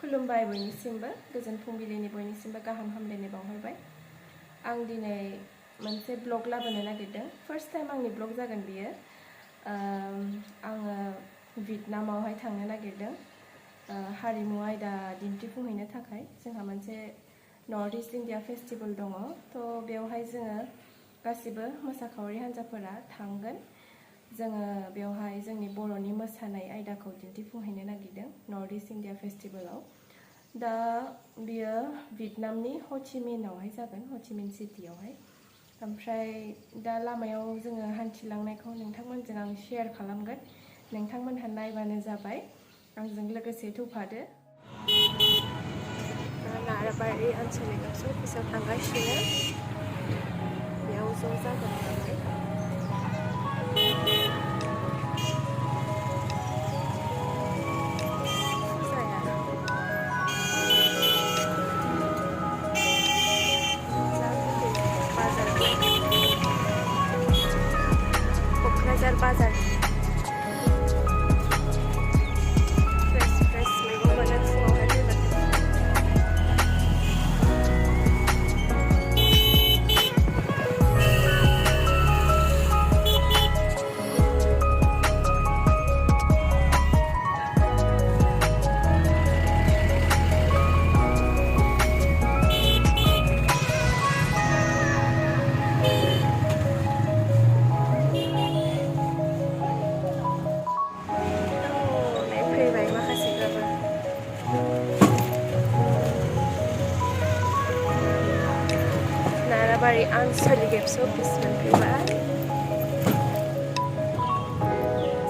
खुलुमबाय बयनिसिमबो गोजोन फुंबिलिनि बयनिसिमबो गाहाम हामलायनाय बावहरबाय। आं दिनै मोनसे ब्लग लाबोनो नागिरदों। फार्स्ट टाइम आंनि ब्लग जागोन बियो। आङो भियेटनामावहाय थांनो नागिरदों हारिमु आयदा दिन्थिफुंहैनो थाखाय। जोंहा मोनसे नर्थ इस्ट इन्डिया फेस्टिभेल दङ, थ' बेवहाय जोङो गासिबो मोसाखावरि हान्जाफोरा थांगोन। जोङो बेवहाय जोंनि बर'नि मोसानाय आयदाखौ दिन्थिफुंहैनो नागिरदों नर्थ इस्ट इन्डिया फेस्टिभेलाव। दा बियो भियेटनामनि हचिमिनआवहाय जागोन, हचिमिन सिटियावहाय। ओमफ्राय दा लामायाव जोङो हान्थिलांनायखौ नोंथांमोनजों आं शेयार खालामगोन। नोंथांमोनहा नायबानो जाबाय, आंजों लोगोसे फैफादो। नाराबारि आनसलिक अफिसाव थांगासिनो, बेयाव ज' जागोन नालाय। क'क्राझार बाजार फ्रेस मैगं मोनो फुङावहाय नाराबारि आनसलिक अफिस मोनफैबाय।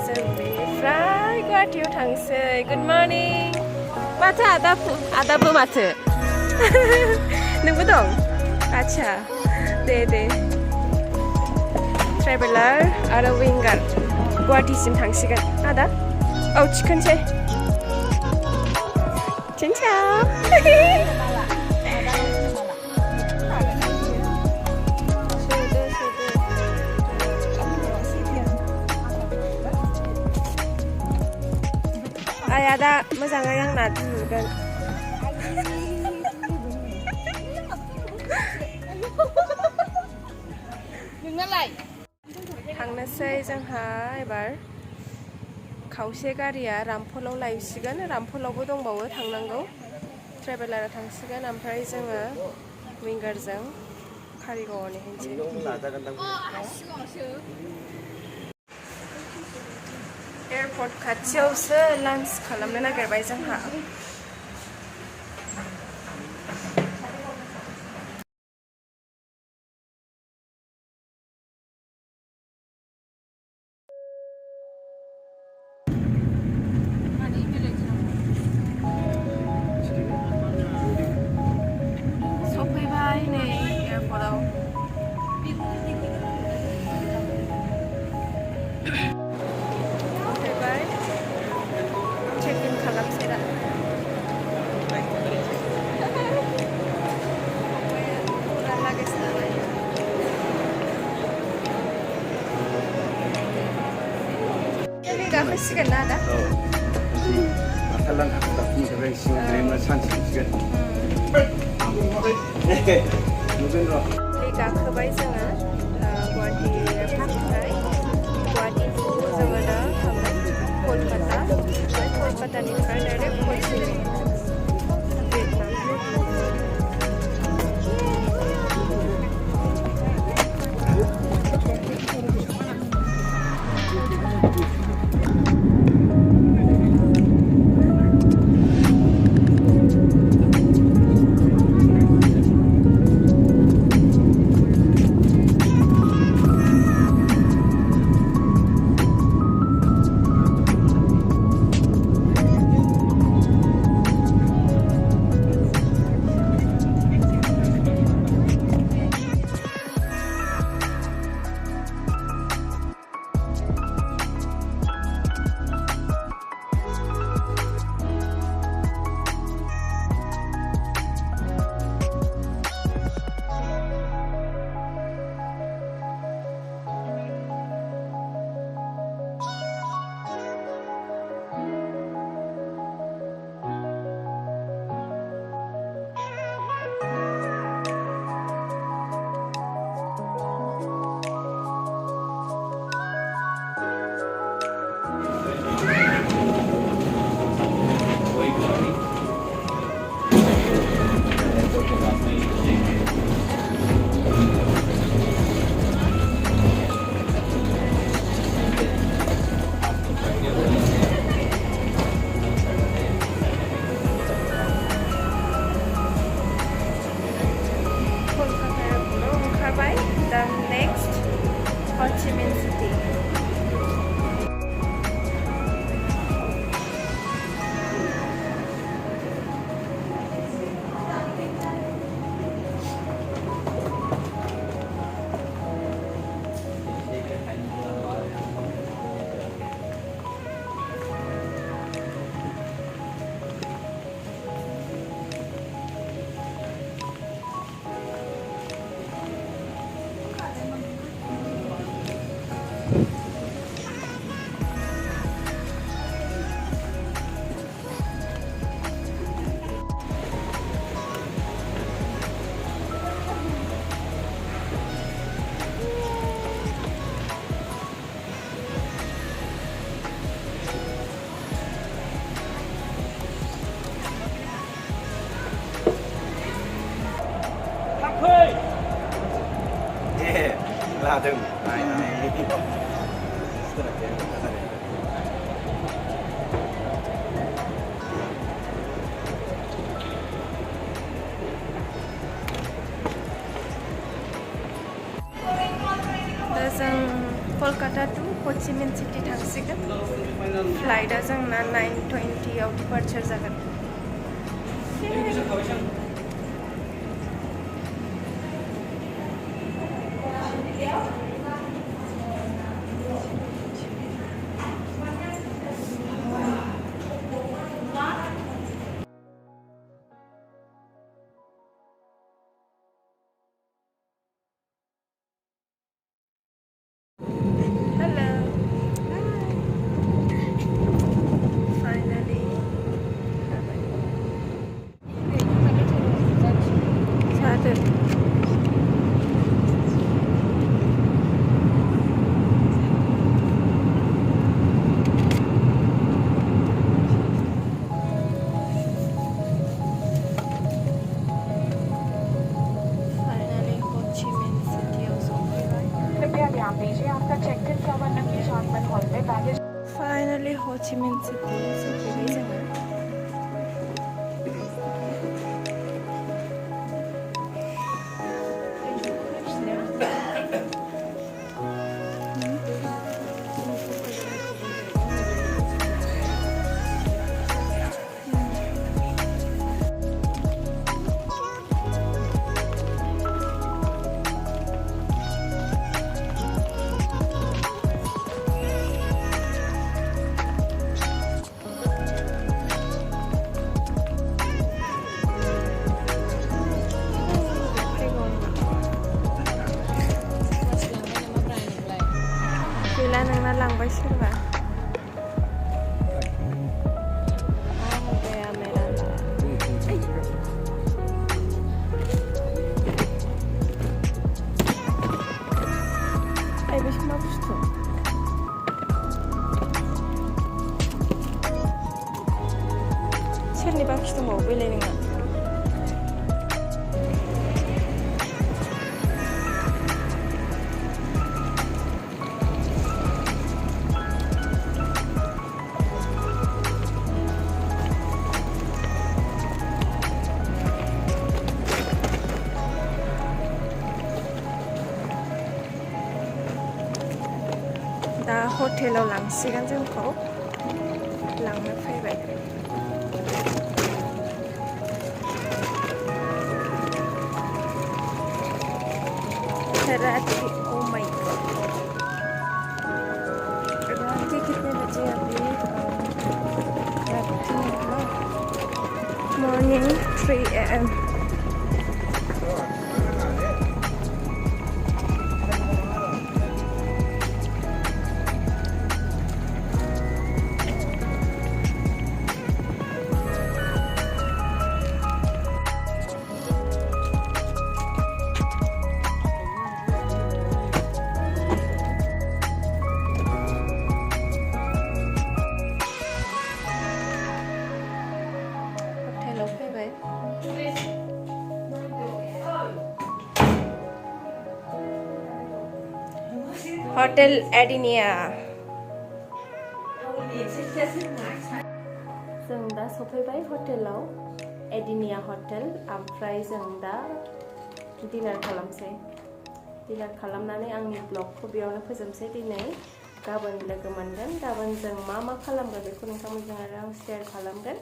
जों बेनिफ्राय गुवाहाटीयाव थांसै। Good morning. माथो आदाबो माथो नोंबो दं? आच्छा, दे ट्रेभेलार आरो विंगार गुवाहाटीसिम थांसिगोन आदा। औ थिखोनसै। चिनचाव आदा मोजाङै आंना नुगोन। नोंनालाय? थांनोसै जोंहा एबार। खावसे गारिया रामफलाव लायसिगोन, रामफलावबो दंबावो थांनांगौ। ट्रेभेलारा थांसिगोन, ओमफ्राय जोङो विंगारजों कारिगावआव नेहैनोसै। एयारपर्ट खाथियावसो लान्च खालामनो नागिरबाय जोंहा। सफैबाय नै एयारपर्टआव। गाखोसिगोन ना आदा? गाखोबाय जोङो गुवाहाटी एयारपर्टनिफ्राय। गुवाहाटी टु जोङो दा थांगोन कलकाता, ओमफ्राय कलकातानिफ्राय डाइरेक्ट हचिमिन भियेटनाम। जादों नायनानै सोलाबदों थासारि दा जों कलकाता टु हो चि मिन सिटि थांसिगोन फ्लाइटआ जोंना 9:20 आव डिपार्चार जागोन Hello. Finally. Started. Finally, Ho Chi Minh City also. कृपया ध्यान दीजिए आपका चेक इन प्रबंधन की शानदार हॉल में baggage Finally, Ho Chi Minh City सफैबाय जोङो गैला नोंना लांबाय सोरबा गया मेरा बे मा बुस्थु सोरनि बाखि दंबावो बेलाय नोंना दा हटेलाव लांसिगोन जोंखौ लांनो फैबाय रात के ओ माय गॉड रात के कितने बजे अभी मॉर्निंग 3 AM हटेलाव फैबाय हटेल एडिनिया जों दा सफैबाय हटेलाव एडिनिया हटेल ओमफ्राय जों दा डिनार खालामसै डिनार खालामनानै आंनि ब्लगखौ बेयावनो फोजोबसै दिनै गाबोन लोगो मोनगोन गाबोन जों मा खालामगोन बेखौ नोंथांमोनजों आरो आं शेयार खालामगोन